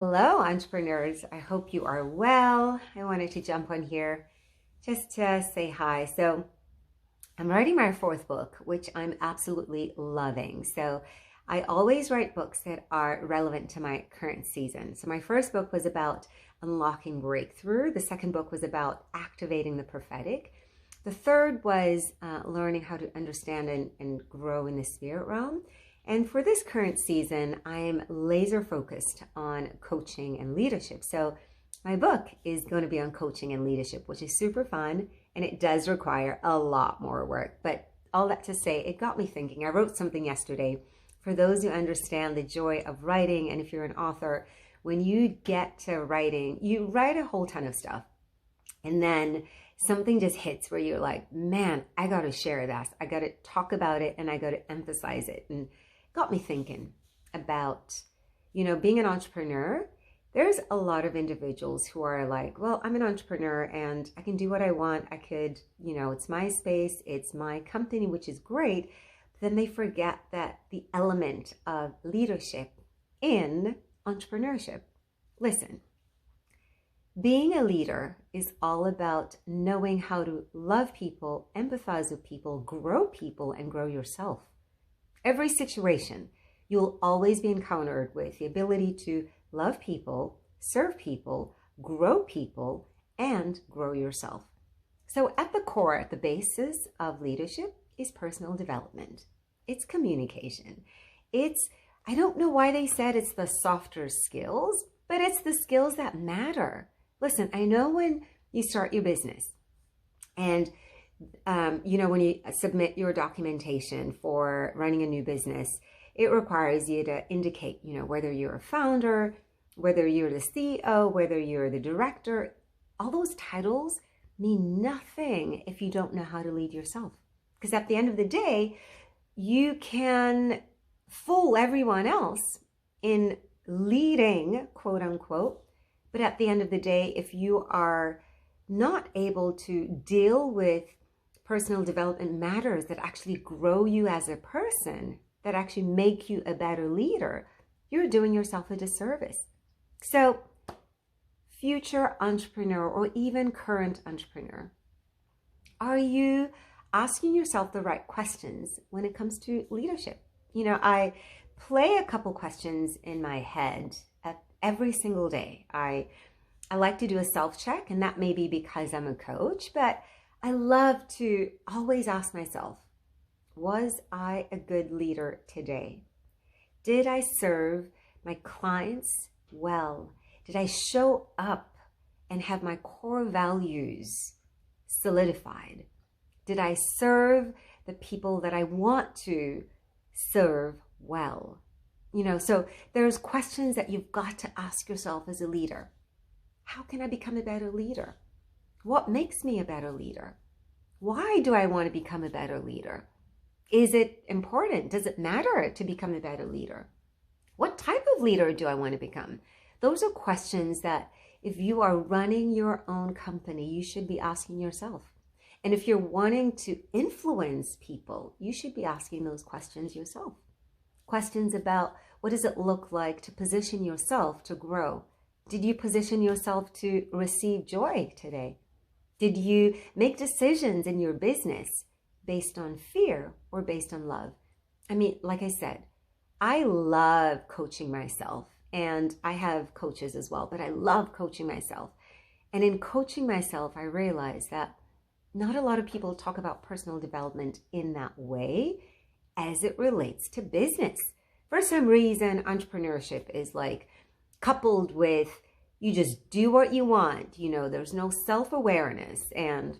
Hello, entrepreneurs. I hope you are well. I wanted to jump on here just to say hi. So, I'm writing my fourth book, which I'm absolutely loving. So, I always write books that are relevant to my current season. So, my first book was about unlocking breakthrough, the second book was about activating the prophetic. The third was learning how to understand and grow in the spirit realm. And for this current season, I am laser focused on coaching and leadership. So my book is going to be on coaching and leadership, which is super fun. And it does require a lot more work. But all that to say, it got me thinking. I wrote something yesterday. For those who understand the joy of writing, and if you're an author, when you get to writing, you write a whole ton of stuff. And then something just hits where you're like, man, I got to share this. I got to talk about it and I got to emphasize it. And got me thinking about, being an entrepreneur. There's a lot of individuals who are like, well, I'm an entrepreneur and I can do what I want. I could, it's my space, it's my company, which is great. But then they forget that the element of leadership in entrepreneurship. Listen, being a leader is all about knowing how to love people, empathize with people, and grow yourself. Every situation, you'll always be encountered with the ability to love people, serve people, and grow yourself. So at the core, at the basis of leadership is personal development. It's communication. I don't know why they said it's the softer skills, but it's the skills that matter. Listen, I know when you start your business and when you submit your documentation for running a new business, it requires you to indicate, whether you're a founder, whether you're the CEO, whether you're the director. All those titles mean nothing if you don't know how to lead yourself. Because at the end of the day, you can fool everyone else in leading, quote unquote. But at the end of the day, if you are not able to deal with personal development matters that actually grow you as a person, that actually make you a better leader, you're doing yourself a disservice. So, future entrepreneur or even current entrepreneur, are you asking yourself the right questions when it comes to leadership? I play a couple questions in my head every single day. I like to do a self-check, and that may be because I'm a coach, but I love to always ask myself, was I a good leader today? Did I serve my clients well? Did I show up and have my core values solidified? Did I serve the people that I want to serve well? So there's questions that you've got to ask yourself as a leader. How can I become a better leader? What makes me a better leader? Why do I want to become a better leader? Is it important? Does it matter to become a better leader? What type of leader do I want to become? Those are questions that if you are running your own company, you should be asking yourself. And if you're wanting to influence people, you should be asking those questions yourself. Questions about what does it look like to position yourself to grow? Did you position yourself to receive joy today? Did you make decisions in your business based on fear or based on love? I mean, like I said, I love coaching myself, and I have coaches as well, but I love coaching myself. And in coaching myself, I realized that not a lot of people talk about personal development in that way as it relates to business. For some reason, entrepreneurship is like coupled with you just do what you want. There's no self-awareness and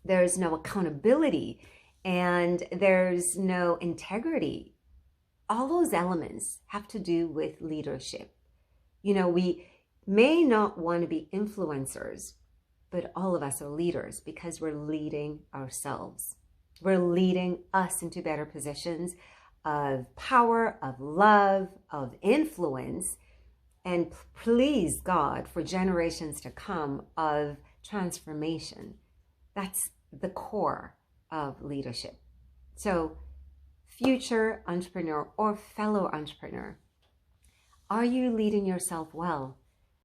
there's no accountability and there's no integrity. All those elements have to do with leadership. We may not want to be influencers, but all of us are leaders because we're leading ourselves. We're leading us into better positions of power, of love, of influence, and please God for generations to come of transformation. That's the core of leadership. So future entrepreneur or fellow entrepreneur, Are you leading yourself well?